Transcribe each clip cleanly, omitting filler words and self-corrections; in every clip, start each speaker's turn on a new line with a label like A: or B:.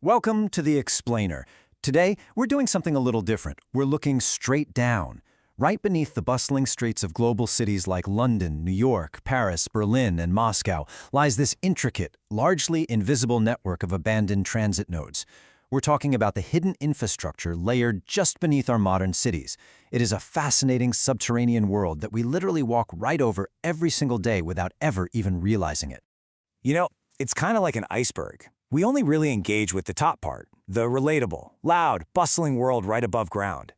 A: Welcome to The Explainer. Today, we're doing something a little different. We're looking straight down. Right beneath the bustling streets of global cities like London, New York, Paris, Berlin, and Moscow lies this intricate, largely invisible network of abandoned transit nodes. We're talking about the hidden infrastructure layered just beneath our modern cities. It is a fascinating subterranean world that we literally walk right over every single day without ever even realizing it.
B: It's kind of like an iceberg. We only really engage with the top part, the relatable, loud, bustling world right above ground.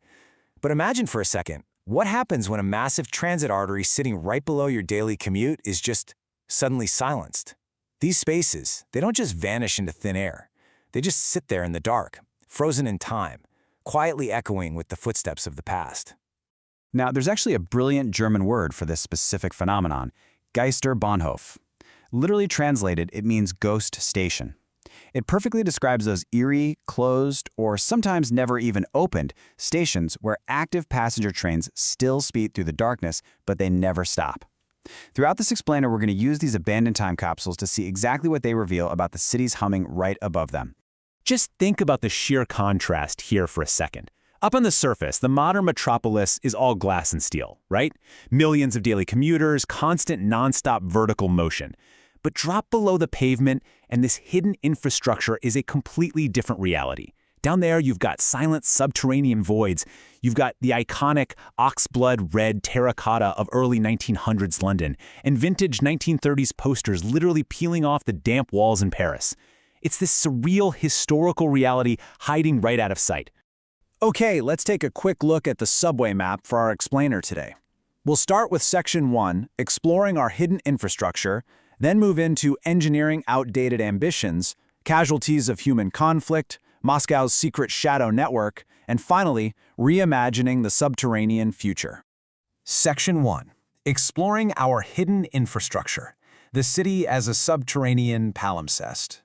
B: But imagine for a second, what happens when a massive transit artery sitting right below your daily commute is just suddenly silenced? These spaces, they don't just vanish into thin air. They just sit there in the dark, frozen in time, quietly echoing with the footsteps of the past.
C: Now, there's actually a brilliant German word for this specific phenomenon, Geisterbahnhof. Literally translated, it means ghost station. It perfectly describes those eerie, closed, or sometimes never even opened stations where active passenger trains still speed through the darkness, but they never stop. Throughout this explainer, we're going to use these abandoned time capsules to see exactly what they reveal about the cities humming right above them.
D: Just think about the sheer contrast here for a second. Up on the surface, the modern metropolis is all glass and steel, right? Millions of daily commuters, constant nonstop vertical motion. But drop below the pavement, and this hidden infrastructure is a completely different reality. Down there, you've got silent subterranean voids. You've got the iconic oxblood red terracotta of early 1900s London, and vintage 1930s posters literally peeling off the damp walls in Paris. It's this surreal historical reality hiding right out of sight.
A: Okay, let's take a quick look at the subway map for our explainer today. We'll start with Section 1, exploring our hidden infrastructure, then move into engineering outdated ambitions, casualties of human conflict, Moscow's secret shadow network, and finally, reimagining the subterranean future. Section 1. Exploring our hidden infrastructure. The city as a subterranean palimpsest.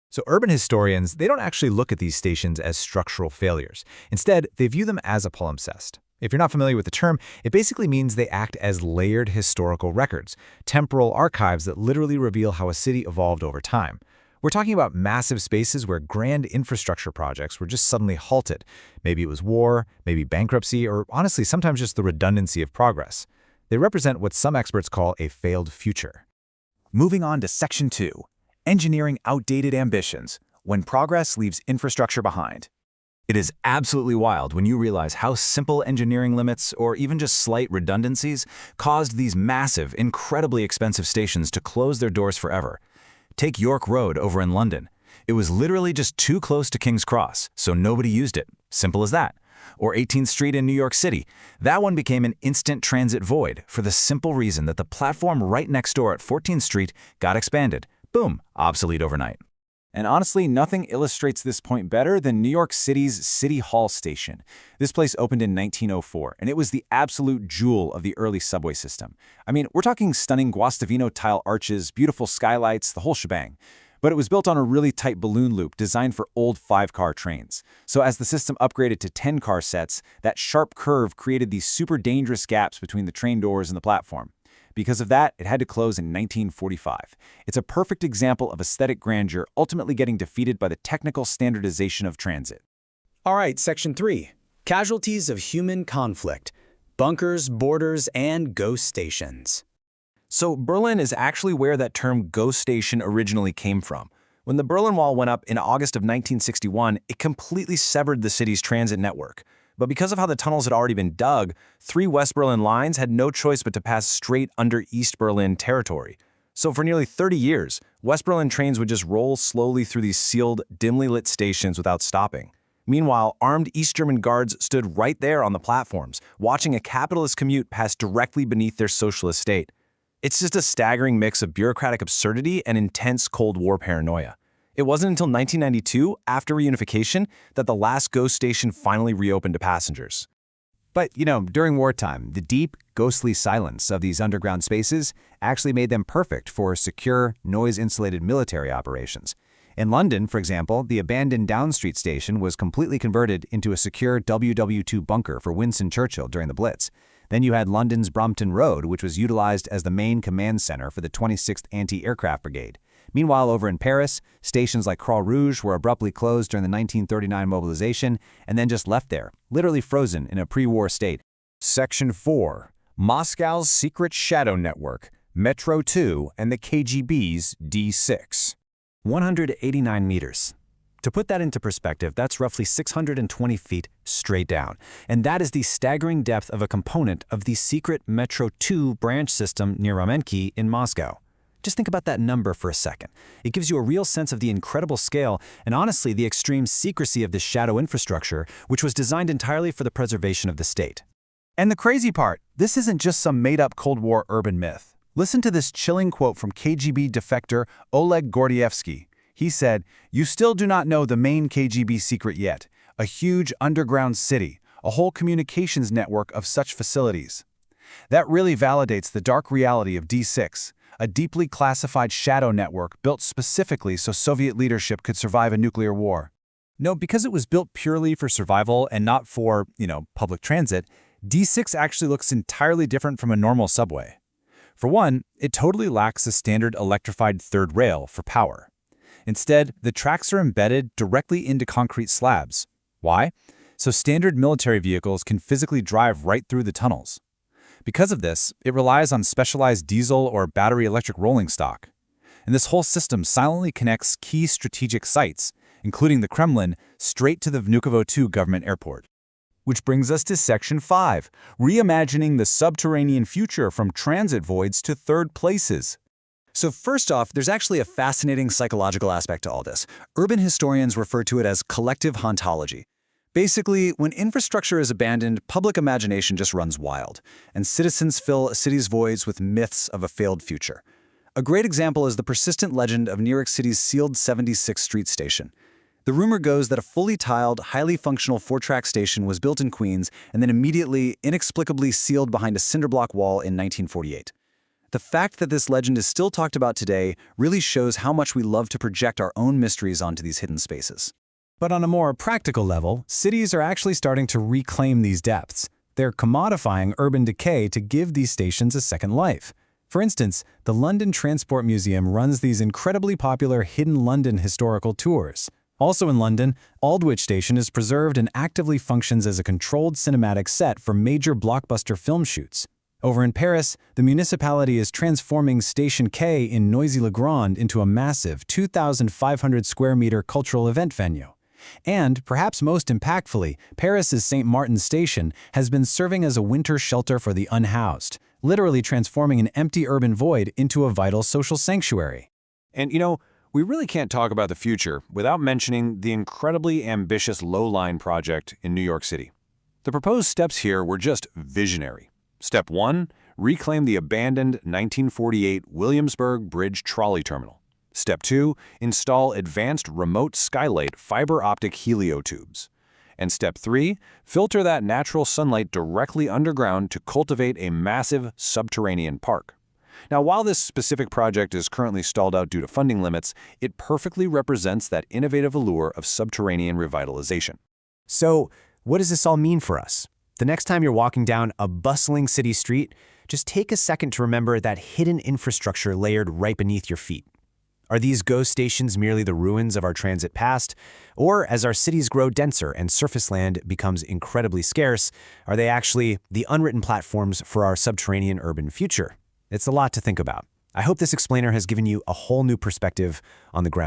E: So urban historians, they don't actually look at these stations as structural failures. Instead, they view them as a palimpsest. If you're not familiar with the term, it basically means they act as layered historical records, temporal archives that literally reveal how a city evolved over time. We're talking about massive spaces where grand infrastructure projects were just suddenly halted. Maybe it was war, maybe bankruptcy, or honestly, sometimes just the redundancy of progress. They represent what some experts call a failed future.
C: Moving on to Section 2, engineering outdated ambitions, when progress leaves infrastructure behind.
B: It is absolutely wild when you realize how simple engineering limits, or even just slight redundancies, caused these massive, incredibly expensive stations to close their doors forever. Take York Road over in London. It was literally just too close to King's Cross, so nobody used it. Simple as that. Or 18th Street in New York City. That one became an instant transit void for the simple reason that the platform right next door at 14th Street got expanded. Boom, obsolete overnight.
A: And honestly, nothing illustrates this point better than New York City's City Hall Station. This place opened in 1904, and it was the absolute jewel of the early subway system. I mean, we're talking stunning Guastavino tile arches, beautiful skylights, the whole shebang. But it was built on a really tight balloon loop designed for old 5-car trains. So as the system upgraded to 10-car sets, that sharp curve created these super dangerous gaps between the train doors and the platform. Because of that, it had to close in 1945. It's a perfect example of aesthetic grandeur ultimately getting defeated by the technical standardization of transit.
F: All right, Section 3. Casualties of human conflict. Bunkers, borders, and ghost stations.
A: So Berlin is actually where that term ghost station originally came from. When the Berlin Wall went up in August of 1961, it completely severed the city's transit network. But because of how the tunnels had already been dug, 3 West Berlin lines had no choice but to pass straight under East Berlin territory. So for nearly 30 years, West Berlin trains would just roll slowly through these sealed, dimly lit stations without stopping. Meanwhile, armed East German guards stood right there on the platforms, watching a capitalist commute pass directly beneath their socialist state. It's just a staggering mix of bureaucratic absurdity and intense Cold War paranoia. It wasn't until 1992, after reunification, that the last ghost station finally reopened to passengers.
C: But, during wartime, the deep, ghostly silence of these underground spaces actually made them perfect for secure, noise-insulated military operations. In London, for example, the abandoned Down Street station was completely converted into a secure WW2 bunker for Winston Churchill during the Blitz. Then you had London's Brompton Road, which was utilized as the main command center for the 26th Anti-Aircraft Brigade. Meanwhile, over in Paris, stations like Croix Rouge were abruptly closed during the 1939 mobilization and then just left there, literally frozen in a pre-war state.
B: Section 4. Moscow's secret shadow network, Metro-2 and the KGB's D6.
A: 189 meters. To put that into perspective, that's roughly 620 feet straight down. And that is the staggering depth of a component of the secret Metro-2 branch system near Ramenki in Moscow. Just think about that number for a second. It gives you a real sense of the incredible scale and honestly the extreme secrecy of this shadow infrastructure, which was designed entirely for the preservation of the state.
C: And the crazy part, this isn't just some made-up Cold War urban myth. Listen to this chilling quote from KGB defector Oleg Gordievsky. He said, "You still do not know the main KGB secret yet, a huge underground city, a whole communications network of such facilities." That really validates the dark reality of D6, a deeply classified shadow network built specifically so Soviet leadership could survive a nuclear war.
B: No, because it was built purely for survival and not for, public transit, D6 actually looks entirely different from a normal subway. For one, it totally lacks a standard electrified third rail for power. Instead, the tracks are embedded directly into concrete slabs. Why? So standard military vehicles can physically drive right through the tunnels. Because of this, it relies on specialized diesel or battery electric rolling stock. And this whole system silently connects key strategic sites, including the Kremlin, straight to the Vnukovo 2 government airport. Which brings us to Section 5, reimagining the subterranean future from transit voids to third places.
A: So first off, there's actually a fascinating psychological aspect to all this. Urban historians refer to it as collective hauntology. Basically, when infrastructure is abandoned, public imagination just runs wild, and citizens fill a city's voids with myths of a failed future. A great example is the persistent legend of New York City's sealed 76th Street station. The rumor goes that a fully tiled, highly functional 4-track station was built in Queens and then immediately, inexplicably sealed behind a cinderblock wall in 1948. The fact that this legend is still talked about today really shows how much we love to project our own mysteries onto these hidden spaces.
F: But on a more practical level, cities are actually starting to reclaim these depths. They're commodifying urban decay to give these stations a second life. For instance, the London Transport Museum runs these incredibly popular Hidden London historical tours. Also in London, Aldwych Station is preserved and actively functions as a controlled cinematic set for major blockbuster film shoots. Over in Paris, the municipality is transforming Station K in Noisy-le-Grand into a massive 2,500 square meter cultural event venue. And, perhaps most impactfully, Paris's St. Martin's Station has been serving as a winter shelter for the unhoused, literally transforming an empty urban void into a vital social sanctuary.
B: And we really can't talk about the future without mentioning the incredibly ambitious Low-Line project in New York City. The proposed steps here were just visionary. Step 1, reclaim the abandoned 1948 Williamsburg Bridge Trolley Terminal. Step 2, install advanced remote skylight fiber optic heliotubes. And Step 3, filter that natural sunlight directly underground to cultivate a massive subterranean park. Now, while this specific project is currently stalled out due to funding limits, it perfectly represents that innovative allure of subterranean revitalization.
A: So, what does this all mean for us? The next time you're walking down a bustling city street, just take a second to remember that hidden infrastructure layered right beneath your feet. Are these ghost stations merely the ruins of our transit past? Or, as our cities grow denser and surface land becomes incredibly scarce, are they actually the unwritten platforms for our subterranean urban future? It's a lot to think about. I hope this explainer has given you a whole new perspective on the ground.